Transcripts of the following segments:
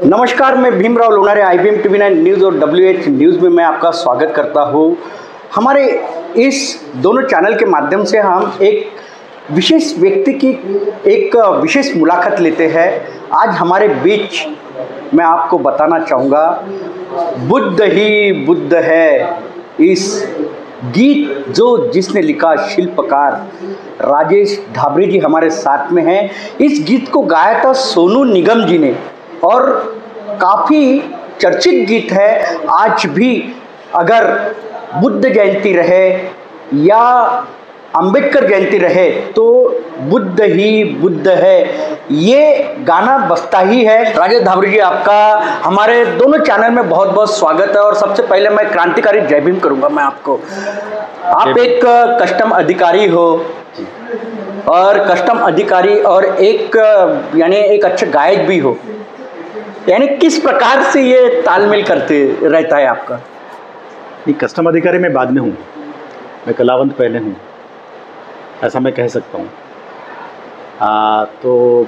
नमस्कार, मैं Bhimrao Lonare IBM TV9 news और WH न्यूज़ में मैं आपका स्वागत करता हूँ। हमारे इस दोनों चैनल के माध्यम से हम एक विशेष व्यक्ति की एक विशेष मुलाकात लेते हैं। आज हमारे बीच मैं आपको बताना चाहूँगा, बुद्ध ही बुद्ध है। इस गीत जिसने लिखा शिल्पकार राजेश ढाबरी जी हमारे साथ में हैं। इस गीत को गाया था सोनू निगम जी ने और काफ़ी चर्चित गीत है। आज भी अगर बुद्ध जयंती रहे या अंबेडकर जयंती रहे तो बुद्ध ही बुद्ध है, ये गाना बजता ही है। राजेश ढाबरी जी, आपका हमारे दोनों चैनल में बहुत बहुत स्वागत है। और सबसे पहले मैं क्रांतिकारी जय भीम करूंगा। मैं आपको, आप एक कस्टम अधिकारी हो और कस्टम अधिकारी और एक एक अच्छे गायक भी हो, यानी किस प्रकार से ये तालमेल करते रहता है आपका? नहीं, कस्टम अधिकारी मैं बाद में हूँ, मैं कलावंत पहले हूँ, ऐसा मैं कह सकता हूँ। तो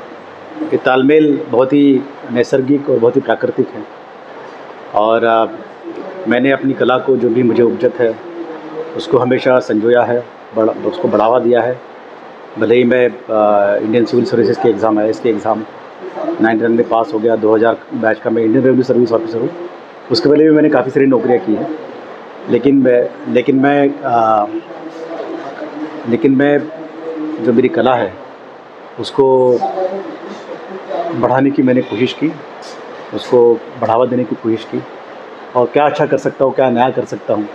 ये तालमेल बहुत ही नैसर्गिक और बहुत ही प्राकृतिक है। और मैंने अपनी कला को जो भी मुझे उपजत है उसको हमेशा संजोया है, उसको बढ़ावा दिया है। भले ही मैं इंडियन सिविल सर्विसेज के एग्ज़ाम है, इसके एग्ज़ाम 99 में पास हो गया। 2000 बैच का मैं इंडियन रेवन्यू सर्विस ऑफिसर हूँ। उसके पहले भी मैंने काफ़ी सारी नौकरियाँ की हैं, लेकिन मैं जो मेरी कला है उसको बढ़ाने की मैंने कोशिश की, उसको बढ़ावा देने की कोशिश की और क्या अच्छा कर सकता हूँ, क्या नया कर सकता हूँ,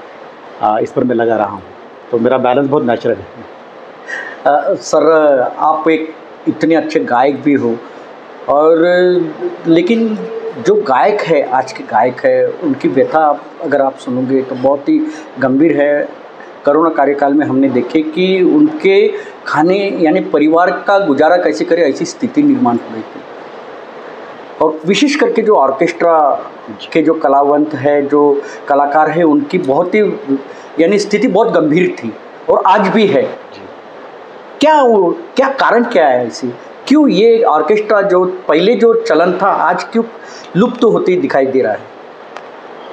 इस पर मैं लगा रहा हूँ। तो मेरा बैलेंस बहुत नेचुरल है। सर, आप एक इतने अच्छे गायक भी हो और लेकिन जो गायक है, आज के गायक है, उनकी व्यथा अगर आप सुनोगे तो बहुत ही गंभीर है। कोरोना कार्यकाल में हमने देखे कि उनके खाने यानी परिवार का गुजारा कैसे करे, ऐसी स्थिति निर्माण हो रही थी। और विशेष करके जो ऑर्केस्ट्रा के जो कलावंत है, जो कलाकार है, उनकी बहुत ही स्थिति बहुत गंभीर थी और आज भी है। क्या कारण क्या है ऐसी? क्यों ये ऑर्केस्ट्रा जो पहले जो चलन था आज क्यों लुप्त होती दिखाई दे रहा है?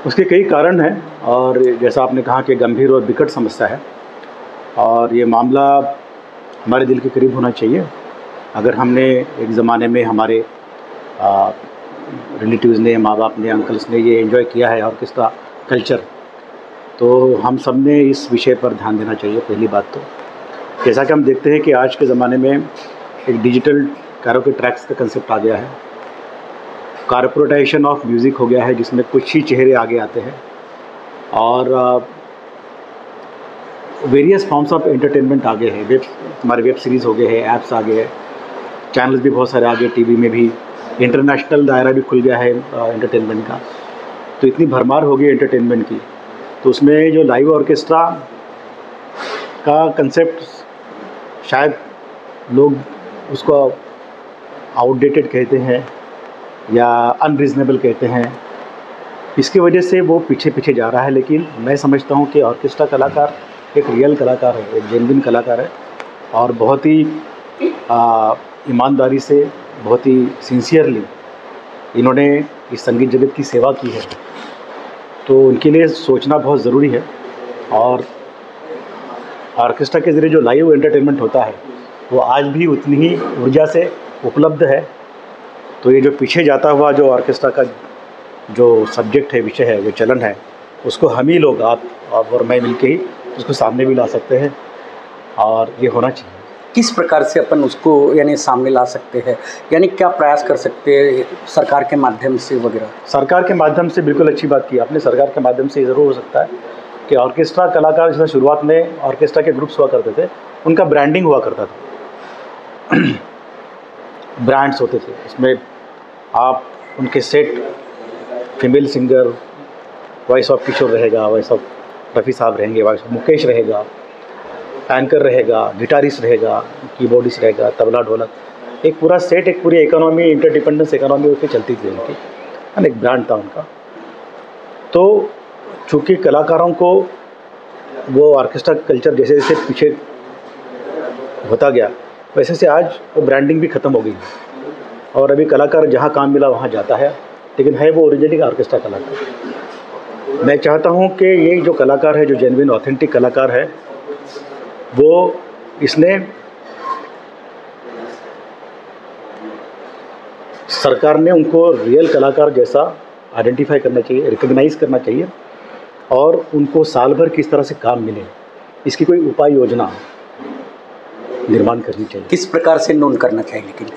उसके कई कारण हैं और जैसा आपने कहा कि गंभीर और विकट समस्या है और ये मामला हमारे दिल के करीब होना चाहिए। अगर हमने एक ज़माने में हमारे रिलेटिव्स ने, माँ बाप ने, अंकल्स ने ये एंजॉय किया है ऑर्केस्ट्रा कल्चर, तो हम सब ने इस विषय पर ध्यान देना चाहिए। पहली बात तो जैसा कि हम देखते हैं कि आज के ज़माने में एक डिजिटल कैरोके ट्रैक्स का कंसेप्ट आ गया है, कॉर्पोरेटाइजेशन ऑफ म्यूज़िक हो गया है, जिसमें कुछ ही चेहरे आगे आते हैं और वेरियस फॉर्म्स ऑफ एंटरटेनमेंट आ गए हैं। हमारे वेब सीरीज़ हो गए हैं, ऐप्स आ गए हैं, चैनल्स भी बहुत सारे आ गए, टीवी में भी इंटरनेशनल दायरा भी खुल गया है एंटरटेनमेंट का। तो इतनी भरमार हो गई एंटरटेनमेंट की, तो उसमें जो लाइव ऑर्केस्ट्रा का कंसेप्ट शायद लोग उसको आउटडेटेड कहते हैं या अनरीज़नेबल कहते हैं। इसकी वजह से वो पीछे जा रहा है। लेकिन मैं समझता हूँ कि ऑर्केस्ट्रा कलाकार एक रियल कलाकार है, एक जेन्युइन कलाकार है और बहुत ही ईमानदारी से, बहुत ही सिंसियरली इन्होंने इस संगीत जगत की सेवा की है। तो उनके लिए सोचना बहुत ज़रूरी है। और ऑर्केस्ट्रा के ज़रिए जो लाइव एंटरटेनमेंट होता है वो आज भी उतनी ही ऊर्जा से उपलब्ध है। तो ये जो पीछे जाता हुआ जो ऑर्केस्ट्रा का जो सब्जेक्ट है, विषय है, जो चलन है, उसको हम ही लोग, आप और मैं मिलके ही उसको सामने भी ला सकते हैं और ये होना चाहिए। किस प्रकार से अपन उसको सामने ला सकते हैं, क्या प्रयास कर सकते हैं सरकार के माध्यम से वगैरह? सरकार के माध्यम से बिल्कुल अच्छी बात की आपने। सरकार के माध्यम से ज़रूर हो सकता है कि ऑर्केस्ट्रा कलाकार, जैसे शुरुआत में ऑर्केस्ट्रा के ग्रुप्स हुआ करते थे, उनका ब्रांडिंग हुआ करता था। ब्रांड्स होते थे, उसमें आप उनके set, female singer, voice of Kishore रहेगा, वॉइस ऑफ रफ़ी साहब रहेंगे, वॉइस ऑफ मुकेश रहेगा, एंकर रहेगा, गिटारिस्ट रहेगा, कीबोर्डिस्ट रहेगा, तबला ढोलक, एक पूरा सेट, एक पूरी इकोनॉमी, इंटरडिपेंडेंस इकोनॉमी उसकी चलती थी उनकी, एक ब्रांड था उनका। तो चूँकि कलाकारों को वो ऑर्केस्ट्रा कल्चर जैसे जैसे पीछे होता गया, वैसे से आज वो ब्रांडिंग भी ख़त्म हो गई और अभी कलाकार जहाँ काम मिला वहाँ जाता है। लेकिन है वो ओरिजिनली ऑर्केस्ट्रा कलाकार। मैं चाहता हूँ कि ये जो कलाकार है, जो जेन्युइन ऑथेंटिक कलाकार है, वो इसने सरकार ने उनको रियल कलाकार जैसा आइडेंटिफाई करना चाहिए, रिकग्नाइज़ करना चाहिए, और उनको साल भर किस तरह से काम मिले, इसकी कोई उपाय योजना निर्माण करनी चाहिए। किस प्रकार से नोन करना चाहिए? लेकिन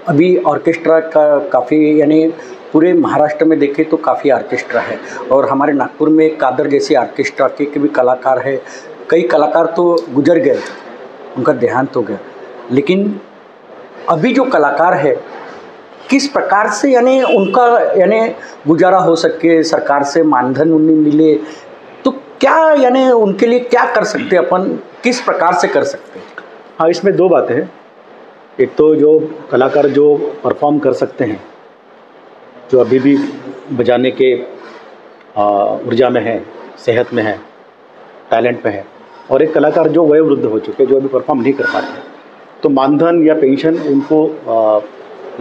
अभी ऑर्केस्ट्रा का काफ़ी, यानी पूरे महाराष्ट्र में देखें तो काफ़ी ऑर्केस्ट्रा है, और हमारे नागपुर में कादर जैसी ऑर्केस्ट्रा के भी कलाकार है। कई कलाकार तो गुजर गए, उनका देहांत हो गया, लेकिन अभी जो कलाकार है किस प्रकार से यानी उनका गुजारा हो सके, सरकार से मानधन उन्हें मिले, तो क्या यानी उनके लिए क्या कर सकते हैं अपन, किस प्रकार से कर सकते हैं? हाँ, इसमें दो बातें हैं। एक तो जो कलाकार जो परफॉर्म कर सकते हैं, जो अभी भी बजाने के ऊर्जा में है, सेहत में है, टैलेंट में है, और एक कलाकार जो वयोवृद्ध हो चुके, जो अभी परफॉर्म नहीं कर पाते, तो मानधन या पेंशन उनको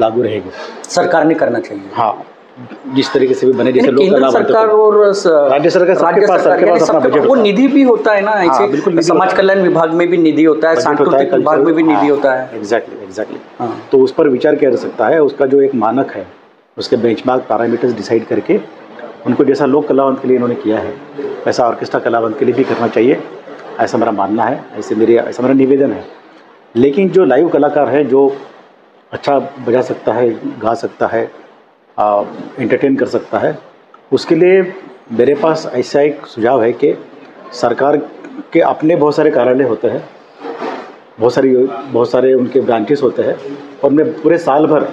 लागू रहेगी। सरकार ने करना चाहिए। हाँ, जिस तरीके से भी बने, जैसे लोग केंद्र सरकार और राज्य सरकार सबके पास अपना बजट, वो निधि भी होता है ना, ऐसे बिल्कुल समाज कल्याण विभाग में भी निधि होता है, सांस्कृतिक विभाग में भी निधि होता है। एग्जैक्टली। तो उस पर विचार किया जा सकता है। उसका जो एक मानक है, उसके बेंचमार्क पैरामीटर्स डिसाइड करके उनको, जैसा लोक कलावंत के लिए इन्होंने किया है, वैसा ऑर्केस्ट्रा कलावंत के लिए भी करना चाहिए, ऐसा मेरा मानना है, ऐसा मेरा निवेदन है। लेकिन जो लाइव कलाकार है, जो अच्छा बजा सकता है, गा सकता है, एंटरटेन कर सकता है, उसके लिए मेरे पास ऐसा एक सुझाव है कि सरकार के अपने बहुत सारे कार्यालय होते हैं, बहुत सारे उनके ब्रांचेस होते हैं, और उनमें पूरे साल भर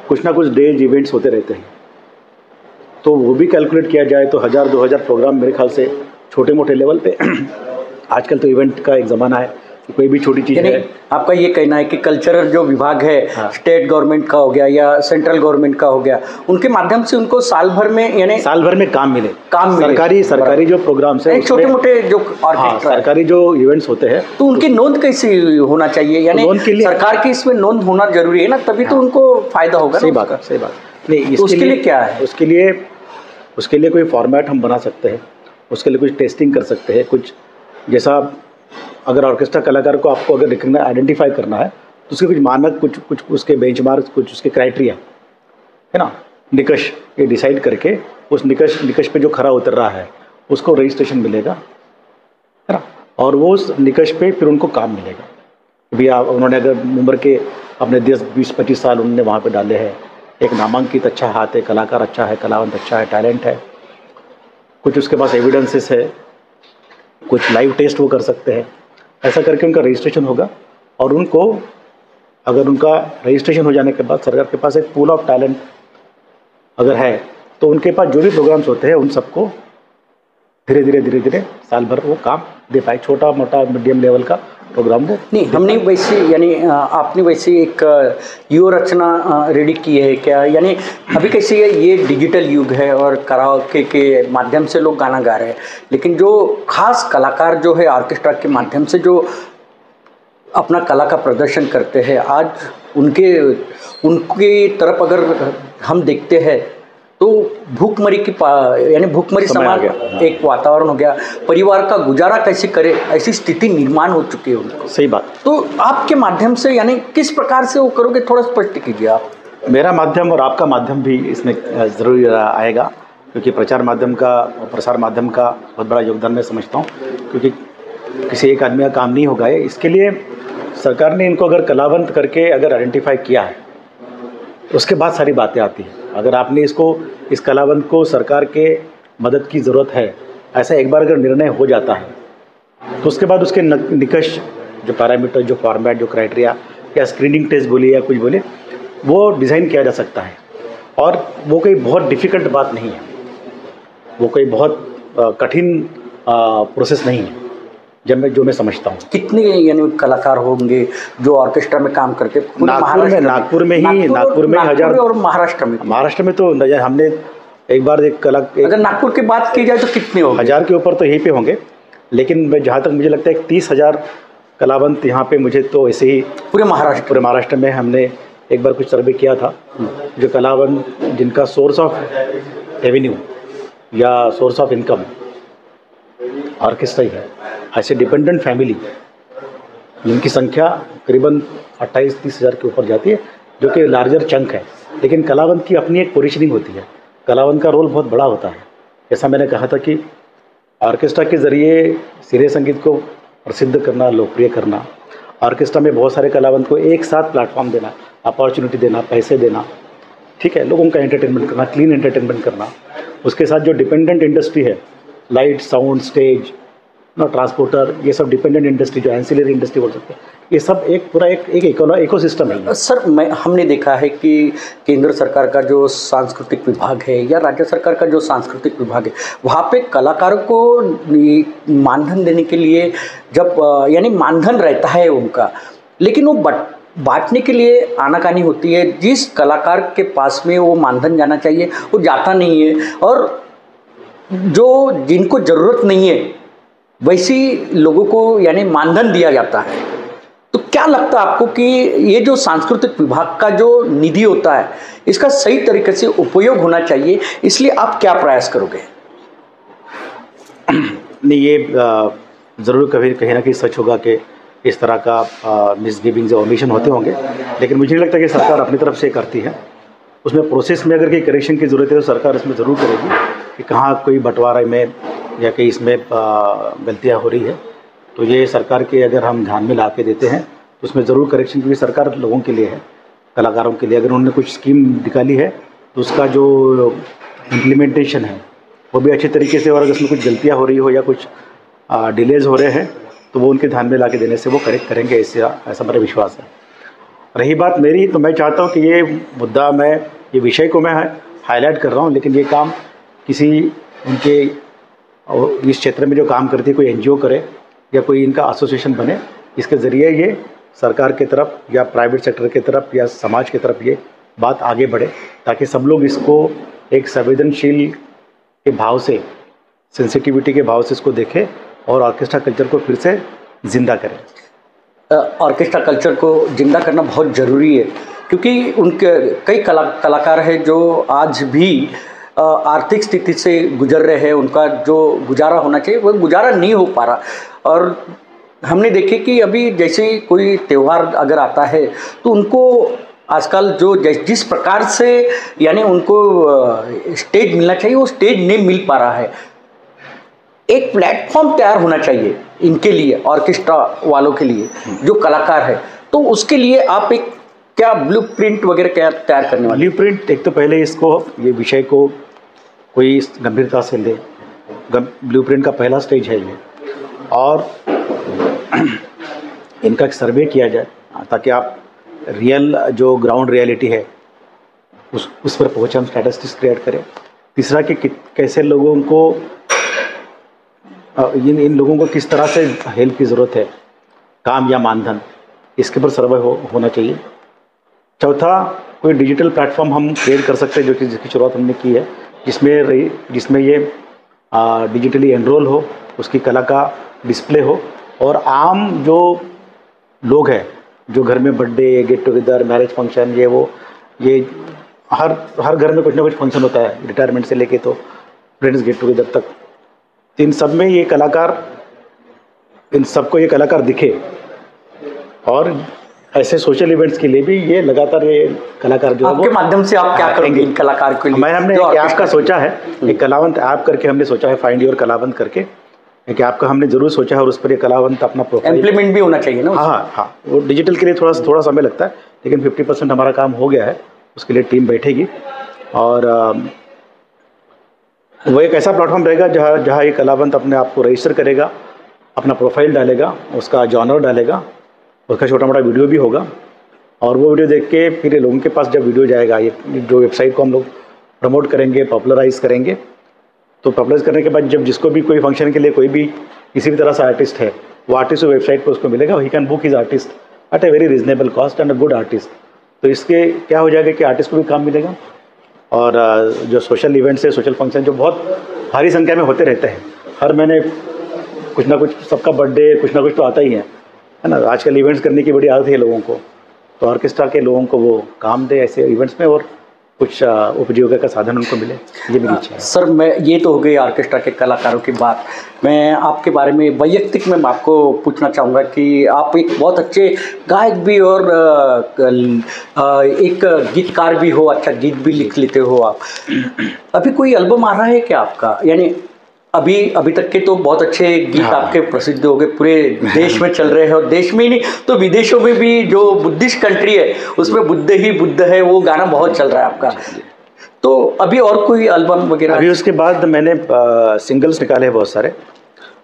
कुछ ना कुछ डेज इवेंट्स होते रहते हैं। तो वो भी कैलकुलेट किया जाए तो 1000-2000 प्रोग्राम मेरे ख्याल से छोटे मोटे लेवल पे आजकल तो इवेंट का एक ज़माना है, कोई भी छोटी चीज़ है। आपका ये कहना है कि कल्चरल जो विभाग है, हाँ, स्टेट गवर्नमेंट का हो गया या सेंट्रल गवर्नमेंट का हो गया, उनके माध्यम से उनको साल भर में काम मिले। सरकारी जो प्रोग्राम्स है, छोटे मोटे जो ऑर्केस्ट्रा, सरकारी जो इवेंट्स होते हैं, तो उनकी नोंद कैसे होना चाहिए? यानी सरकार की इसमें नोंद होना जरूरी है ना, तभी तो उनको फायदा होगा। सही बात। नहीं, उसके लिए क्या है? उसके लिए कोई फॉर्मेट हम बना सकते हैं, उसके लिए कुछ टेस्टिंग कर सकते हैं। कुछ जैसा अगर ऑर्केस्ट्रा कलाकार को आपको अगर आइडेंटिफाई करना है, तो उसके कुछ मानक, कुछ उसके बेंचमार्क, कुछ उसके क्राइटेरिया है ना, निकष, ये डिसाइड करके उस निकष पे जो खरा उतर रहा है उसको रजिस्ट्रेशन मिलेगा, है ना, और वो उस निकष पे फिर उनको काम मिलेगा। अभी उन्होंने अगर उम्र के अपने 10-20-25 साल उन्होंने वहाँ पे डाले हैं, एक नामांकित अच्छा हाथ है, कलाकार अच्छा है, कलावंत अच्छा है, टैलेंट है, कुछ उसके पास एविडेंसेस है, कुछ लाइव टेस्ट वो कर सकते हैं, ऐसा करके उनका रजिस्ट्रेशन होगा। और उनको, अगर उनका रजिस्ट्रेशन हो जाने के बाद सरकार के पास एक पूल ऑफ टैलेंट अगर है, तो उनके पास जो भी प्रोग्राम्स होते हैं उन सबको धीरे धीरे साल भर वो काम दे पाए, छोटा मोटा मीडियम लेवल का प्रोग्राम वो नहीं। हमने वैसे यानी आपने वैसे एक युवा रचना रेडी की है क्या? यानी अभी कैसे है, ये डिजिटल युग है और कराओके के माध्यम से लोग गाना गा रहे हैं, लेकिन जो खास कलाकार जो है ऑर्केस्ट्रा के माध्यम से जो अपना कला का प्रदर्शन करते हैं, आज उनके तरफ अगर हम देखते हैं तो भूखमरी समान एक वातावरण हो गया। परिवार का गुजारा कैसे करे, ऐसी स्थिति निर्माण हो चुकी है उनको। सही बात। तो आपके माध्यम से यानी किस प्रकार से वो करोगे, थोड़ा स्पष्ट कीजिए आप। मेरा माध्यम और आपका माध्यम भी इसमें ज़रूर आएगा, क्योंकि प्रचार माध्यम का और प्रसार माध्यम का बहुत बड़ा योगदान मैं समझता हूँ, क्योंकि किसी एक आदमी का काम नहीं होगा। इसके लिए सरकार ने इनको अगर कलावंत करके अगर आइडेंटिफाई किया है, उसके बाद सारी बातें आती हैं। अगर आपने इस कलावंत को सरकार के मदद की ज़रूरत है, ऐसा एक बार अगर निर्णय हो जाता है, तो उसके बाद उसके निकष, जो पैरामीटर, जो फॉर्मेट, जो क्राइटेरिया या स्क्रीनिंग टेस्ट बोलिए या कुछ बोलिए, वो डिज़ाइन किया जा सकता है। और वो कोई बहुत डिफ़िकल्ट बात नहीं है, वो कोई बहुत कठिन प्रोसेस नहीं है, जो मैं समझता हूँ। कितने यानी कलाकार होंगे जो ऑर्केस्ट्रा में काम करते हैं? नागपुर में 1000 और महाराष्ट्र में तो हमने एक बार अगर नागपुर की बात की जाए तो कितने होंगे? 1000 के ऊपर तो यहीं पे होंगे, लेकिन जहाँ तक मुझे लगता है 30,000 कलावंत यहाँ पे, मुझे तो ऐसे ही पूरे महाराष्ट्र में हमने एक बार कुछ सर्वे किया था, जो कलावंत जिनका सोर्स ऑफ रेवेन्यू या सोर्स ऑफ इनकम ऑर्केस्ट्रा ही है, ऐसे डिपेंडेंट फैमिली जिनकी संख्या करीबन 28-30 हज़ार के ऊपर जाती है, जो कि लार्जर चंक है। लेकिन कलावंत की अपनी एक पोजीशनिंग होती है, कलावंत का रोल बहुत बड़ा होता है। जैसा मैंने कहा था कि ऑर्केस्ट्रा के ज़रिए सिरे संगीत को प्रसिद्ध करना, लोकप्रिय करना, ऑर्केस्ट्रा में बहुत सारे कलावंत को एक साथ प्लेटफॉर्म देना, अपॉर्चुनिटी देना, पैसे देना, ठीक है, लोगों का एंटरटेनमेंट करना, क्लीन एंटरटेनमेंट करना। उसके साथ जो डिपेंडेंट इंडस्ट्री है, लाइट, साउंड, स्टेज, ट्रांसपोर्टर, ये सब डिपेंडेंट इंडस्ट्री, जो एंसिलरी इंडस्ट्री बोल सकते हैं, ये सब एक पूरा एक इकोसिस्टम है। सर, हमने देखा है कि केंद्र सरकार का जो सांस्कृतिक विभाग है या राज्य सरकार का जो सांस्कृतिक विभाग है, वहाँ पे कलाकारों को मानधन देने के लिए जब यानी मानधन रहता है उनका, लेकिन वो बांटने के लिए आनाकानी होती है। जिस कलाकार के पास में वो मानधन जाना चाहिए वो जाता नहीं है, और जो जिनको ज़रूरत नहीं है वैसी लोगों को यानी मानधन दिया जाता है। तो क्या लगता है आपको कि ये जो सांस्कृतिक विभाग का जो निधि होता है, इसका सही तरीके से उपयोग होना चाहिए, इसलिए आप क्या प्रयास करोगे? नहीं, ये ज़रूर कहीं ना कहीं सच होगा कि इस तरह का मिसगिविंग्स और ओमिशन होते होंगे, लेकिन मुझे नहीं लगता कि सरकार अपनी तरफ से करती है। उसमें प्रोसेस में अगर कोई करेक्शन की ज़रूरत है तो सरकार इसमें ज़रूर करेगी कि कहाँ कोई बंटवारा में या कहीं इसमें गलतियाँ हो रही है, तो ये सरकार के अगर हम ध्यान में ला के देते हैं तो उसमें ज़रूर करेक्शन, क्योंकि सरकार लोगों के लिए है, कलाकारों के लिए। अगर उन्होंने कुछ स्कीम निकाली है तो उसका जो इम्प्लीमेंटेशन है वो भी अच्छे तरीके से, और अगर उसमें कुछ गलतियाँ हो रही हो या कुछ डिलेज हो रहे हैं तो वो उनके ध्यान में ला के देने से वो करेक्ट करेंगे, ऐसा मेरा विश्वास है। रही बात मेरी, तो मैं चाहता हूँ कि ये मुद्दा, ये विषय को मैं हाईलाइट कर रहा हूँ, लेकिन ये काम किसी उनके इस क्षेत्र में जो काम करती है कोई एनजीओ करे या कोई इनका एसोसिएशन बने, इसके ज़रिए ये सरकार की तरफ या प्राइवेट सेक्टर की तरफ या समाज की तरफ ये बात आगे बढ़े, ताकि सब लोग इसको एक संवेदनशील के भाव से, सेंसिटिविटी के भाव से इसको देखें और ऑर्केस्ट्रा कल्चर को फिर से ज़िंदा करें। ऑर्केस्ट्रा कल्चर को ज़िंदा करना बहुत ज़रूरी है, क्योंकि उनके कई कलाकार हैं जो आज भी आर्थिक स्थिति से गुजर रहे हैं, उनका जो गुजारा होना चाहिए वो गुजारा नहीं हो पा रहा। और हमने देखे कि अभी जैसे कोई त्यौहार अगर आता है तो उनको आजकल जो जिस प्रकार से यानी उनको स्टेज मिलना चाहिए वो स्टेज नहीं मिल पा रहा है। एक प्लेटफॉर्म तैयार होना चाहिए इनके लिए, ऑर्केस्ट्रा वालों के लिए जो कलाकार है, तो उसके लिए आप एक क्या ब्लूप्रिंट वगैरह क्या तैयार करने वाले? ब्लूप्रिंट, एक तो पहले इसको, ये विषय को कोई गंभीरता से ले, ब्लूप्रिंट का पहला स्टेज है ये, और इनका एक सर्वे किया जाए ताकि आप रियल जो ग्राउंड रियलिटी है उस पर पहुँचे, हम स्टैटिस्टिक्स क्रिएट करें। तीसरा कि कैसे लोगों को इन लोगों को किस तरह से हेल्प की ज़रूरत है, काम या मानधन, इसके ऊपर सर्वे होना चाहिए। चौथा, कोई डिजिटल प्लेटफॉर्म हम क्रिएट कर सकते हैं, जो कि जिसकी शुरुआत हमने की है, जिसमें ये डिजिटली एनरोल हो, उसकी कला का डिस्प्ले हो, और आम जो लोग हैं जो घर में birthday, get together, marriage function, ये हर घर में कुछ ना कुछ फंक्शन होता है, रिटायरमेंट से लेके तो फ्रेंड्स गेट टुगेदर तक, तो इन सब में इन सबको ये कलाकार दिखे। और ऐसे सोशल इवेंट्स के लिए भी ये लगातार ये कलाकार जो आपके माध्यम से आप क्या करेंगे इन कलाकार के लिए? हमने एक ऐप का सोचा है, एक कलावंत ऐप करके हमने सोचा है, फाइंड योर कलावंत करके एक ऐप का हमने जरूर सोचा है, और उस पर ये कलावंत अपना प्रोफाइल इम्प्लीमेंट भी होना चाहिए ना। हाँ, वो डिजिटल के लिए थोड़ा समय लगता है, लेकिन 50% हमारा काम हो गया है, उसके लिए टीम बैठेगी। और वो एक ऐसा प्लेटफॉर्म रहेगा जहाँ ये कलावंत अपने आप को रजिस्टर करेगा, अपना प्रोफाइल डालेगा, उसका जॉनर डालेगा, उसका छोटा मोटा वीडियो भी होगा, और वो वीडियो देख के फिर लोगों के पास जब वीडियो जाएगा, ये जो वेबसाइट को हम लोग प्रमोट करेंगे, पॉपुलराइज करेंगे, तो पॉपुलराइज करने के बाद जब जिसको भी कोई फंक्शन के लिए कोई भी किसी भी तरह से आर्टिस्ट है, वो आर्टिस्ट वेबसाइट पर उसको मिलेगा, he can book his artist eight a very reasonable cost and a good artist. तो इसके क्या हो जाएगा कि आर्टिस्ट को भी काम मिलेगा, और जो सोशल इवेंट्स है, सोशल फंक्शन जो बहुत भारी संख्या में होते रहते हैं, हर महीने कुछ ना कुछ सबका बर्थडे कुछ ना कुछ तो आता ही है ना। आजकल इवेंट्स करने की बड़ी आदत है लोगों को, तो ऑर्केस्ट्रा के लोगों को वो काम दे ऐसे इवेंट्स में और कुछ उपजीविका का साधन उनको मिले, ये मेरी इच्छा है। सर, मैं ये तो हो गई ऑर्केस्ट्रा के कलाकारों की बात। मैं आपके बारे में वैयक्तिक में आपको पूछना चाहूँगा कि आप एक बहुत अच्छे गायक भी और एक गीतकार भी हो, अच्छा गीत भी लिख लेते हो आप। अभी कोई एल्बम आ रहा है क्या आपका? यानी अभी तक के तो बहुत अच्छे गीत आपके प्रसिद्ध हो गए, पूरे देश में चल रहे हैं, और देश में ही नहीं तो विदेशों में भी, जो बुद्धिस्ट कंट्री है उसमें बुद्ध ही बुद्ध है, वो गाना बहुत चल रहा है आपका। तो अभी और कोई एल्बम वगैरह? अभी उसके बाद मैंने सिंगल्स निकाले हैं बहुत सारे।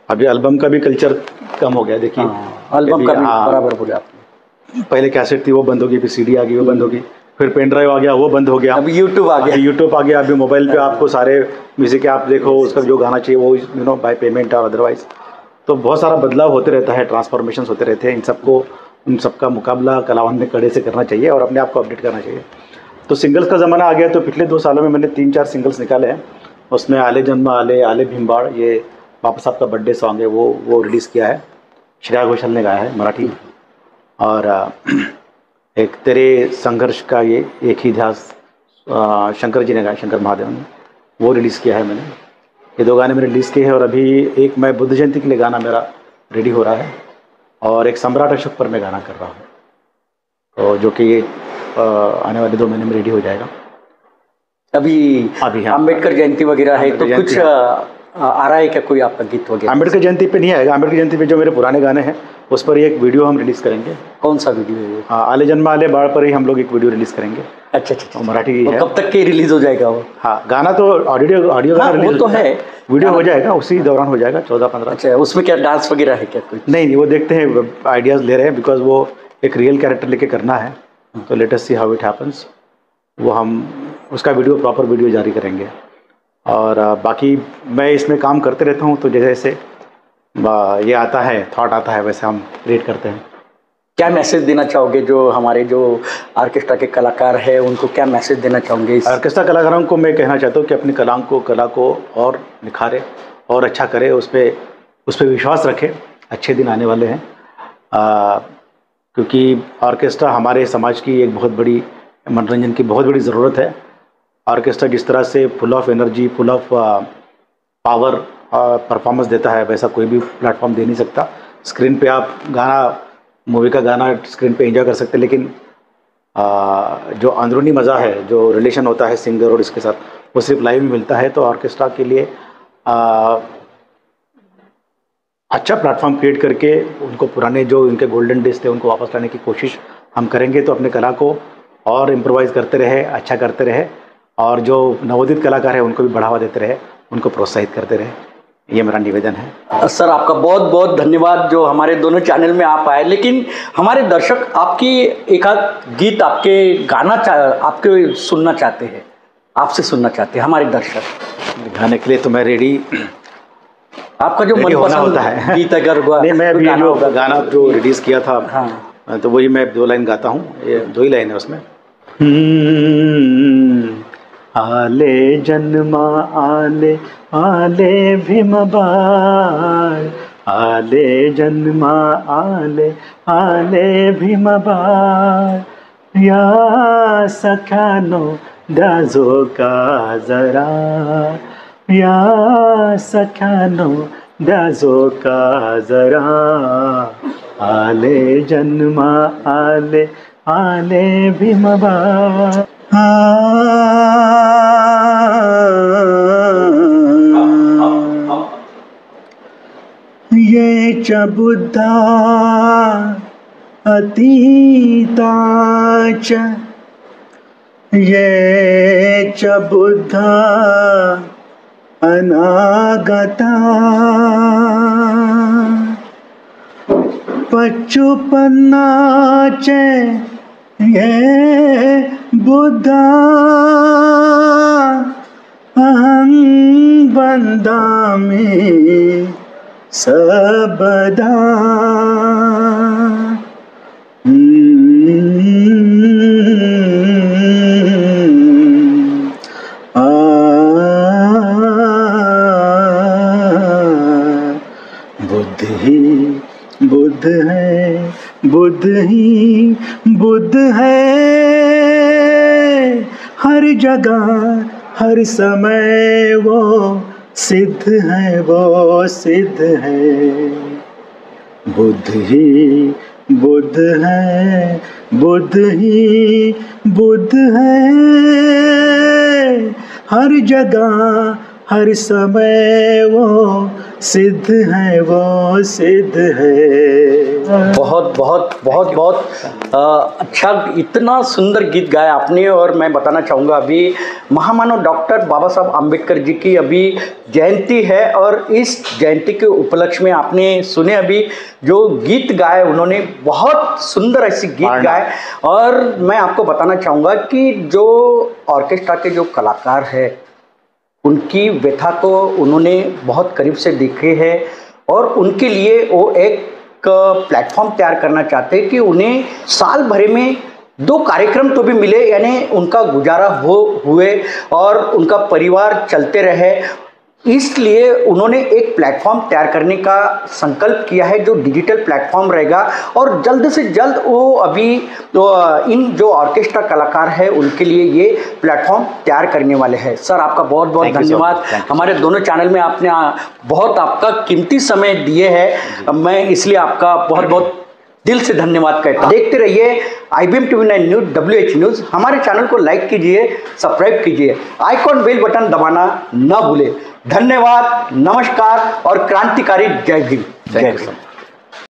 अभी एल्बम का भी कल्चर कम हो गया, देखिए। एल्बम का भी बराबर बोला आपने। पहले कैसेट थी, वो बंद होगी, फिर सीडी आ गई, वो बंद होगी, फिर पेन ड्राइव आ गया, वो बंद हो गया, अभी यूट्यूब आ गया, अभी मोबाइल पे आपको सारे म्यूजिक आप देखो, उसका जो गाना चाहिए वो बाय पेमेंट और अदरवाइज। तो बहुत सारा बदलाव होते रहता है, ट्रांसफॉर्मेशन होते रहते हैं। इन सबका मुकाबला कलावंत ने कड़े से करना चाहिए और अपने आप को अपडेट करना चाहिए। तो सिंगल्स का ज़माना आ गया, तो पिछले 2 सालों में मैंने 3-4 सिंगल्स निकाले हैं। उसमें आले जन्म आले भीमबाड़, ये बाबा साहब का बर्थडे सॉन्ग है, वो रिलीज़ किया है, श्रेया घोषाल ने गाया है, मराठी। और एक तेरे संघर्ष का ये एक ही ध्यास, शंकर जी ने गाया, शंकर महादेव ने, वो रिलीज़ किया है मैंने। ये 2 गाने मैंने रिलीज़ किए हैं। और अभी एक मैं बुद्ध जयंती के लिए गाना मेरा रेडी हो रहा है, और एक सम्राट अशोक पर मैं गाना कर रहा हूँ, तो जो कि ये आने वाले 2 महीने में रेडी हो जाएगा। अभी हाँ, अम्बेडकर जयंती वगैरह है, तो कुछ आ रहा है क्या कोई आपका गीत वगैरह? अम्बेडकर जयंती पे नहीं आएगा। अम्बेडकर जयंती पे जो मेरे पुराने गाने हैं उस पर एक वीडियो हम रिलीज़ करेंगे। कौन सा वीडियो है? हाँ, आले जन्म आले बाढ़ पर ही हम लोग एक वीडियो रिलीज़ करेंगे। अच्छा, मराठी है। कब तक के रिलीज हो जाएगा वो? हाँ, गाना तो ऑडियो गाना रिलीज वो तो है, वीडियो हो जाएगा, उसी दौरान हो जाएगा 14-15। अच्छा, उसमें क्या डांस वगैरह है क्या कुछ? नहीं, वो देखते हैं, आइडियाज़ ले रहे हैं, बिकॉज वो एक रियल कैरेक्टर लेके करना है, तो let us see how it happens. वो हम उसका वीडियो, प्रॉपर वीडियो जारी करेंगे। और बाकी मैं इसमें काम करते रहता हूँ, तो जैसे ये आता है, थॉट आता है, वैसे हम क्रिएट करते हैं। क्या मैसेज देना चाहोगे जो हमारे जो ऑर्केस्ट्रा के कलाकार हैं, उनको क्या मैसेज देना चाहोगे? ऑर्केस्ट्रा कलाकारों को मैं कहना चाहता हूँ कि अपनी कला को और निखारे और अच्छा करे, उस पर विश्वास रखें, अच्छे दिन आने वाले हैं। क्योंकि ऑर्केस्ट्रा हमारे समाज की एक बहुत बड़ी, मनोरंजन की बहुत बड़ी ज़रूरत है। ऑर्केस्ट्रा जिस तरह से full of energy, full of power performance देता है, वैसा कोई भी प्लेटफॉर्म दे नहीं सकता। स्क्रीन पे आप मूवी का गाना स्क्रीन पे एंजॉय कर सकते हैं, लेकिन जो अंदरूनी मज़ा है, जो रिलेशन होता है सिंगर और इसके साथ, वो सिर्फ लाइव में मिलता है। तो ऑर्केस्ट्रा के लिए अच्छा प्लेटफॉर्म क्रिएट करके उनको पुराने जो उनके गोल्डन डेज थे उनको वापस लाने की कोशिश हम करेंगे। तो अपने कला को और इम्प्रोवाइज़ करते रहे, अच्छा करते रहे, और जो नवोदित कलाकार है उनको भी बढ़ावा देते रहे, उनको प्रोत्साहित करते रहे, ये मेरा निवेदन है। सर, आपका बहुत बहुत धन्यवाद जो हमारे दोनों चैनल में आप आए। लेकिन हमारे दर्शक आपकी एक आध गीत आपके सुनना चाहते हैं, आपसे सुनना चाहते हैं हमारे दर्शक। गाने के लिए तो मैं रेडी, आपका जो मनपसंद होता है गीत अगर नहीं, मैं अभी गाना जो रिलीज़ किया था, हाँ, तो वही मैं 2 लाइन गाता हूँ, ये 2 ही लाइन है उसमें। आले जन्मा आले भीमबाळ, आले जन्मा आले भीमबाळ, या सख्यानो द्या का जरा, या सख्यानो द्या का जरा, आले जन्मा आले भीमबाळ। ये च बुद्धा अतीताच, ये च बुद्धा अनागता, पच्चुपन्नाचे ये बुद्धा, अहं वन्दामि सबदा। बुद्ध ही बुद्ध है, बुद्ध ही बुद्ध है, हर जगह हर समय वो सिद्ध है, वो सिद्ध है। बुद्ध ही बुद्ध है, बुद्ध ही बुद्ध है, हर जगह हर समय वो सिद्ध है, वो सिद्ध है। बहुत बहुत बहुत बहुत अच्छा, इतना सुंदर गीत गाया आपने। और मैं बताना चाहूँगा, अभी महामानव डॉक्टर बाबा साहब आम्बेडकर जी की अभी जयंती है, और इस जयंती के उपलक्ष्य में आपने सुने अभी जो गीत गाए, उन्होंने बहुत सुंदर ऐसे गीत गाए। और मैं आपको बताना चाहूँगा कि जो ऑर्केस्ट्रा के जो कलाकार हैं, उनकी व्यथा को उन्होंने बहुत करीब से देखे हैं, और उनके लिए वो एक प्लेटफॉर्म तैयार करना चाहते हैं कि उन्हें साल भर में 2 कार्यक्रम तो भी मिले, यानी उनका गुजारा हुए और उनका परिवार चलते रहे। इसलिए उन्होंने एक प्लेटफॉर्म तैयार करने का संकल्प किया है, जो डिजिटल प्लेटफॉर्म रहेगा, और जल्द से जल्द वो अभी इन जो ऑर्केस्ट्रा कलाकार है उनके लिए ये प्लेटफॉर्म तैयार करने वाले हैं। सर, आपका बहुत बहुत धन्यवाद। हमारे दोनों चैनल में आपने बहुत आपका कीमती समय दिए हैं, मैं इसलिए आपका बहुत बहुत दिल से धन्यवाद कहता हूं। देखते रहिए IBM TV9 news, WH news. हमारे चैनल को लाइक कीजिए, सब्सक्राइब कीजिए, आइकॉन बेल बटन दबाना न भूलें। धन्यवाद, नमस्कार और क्रांतिकारी जय भीम, जय किसान।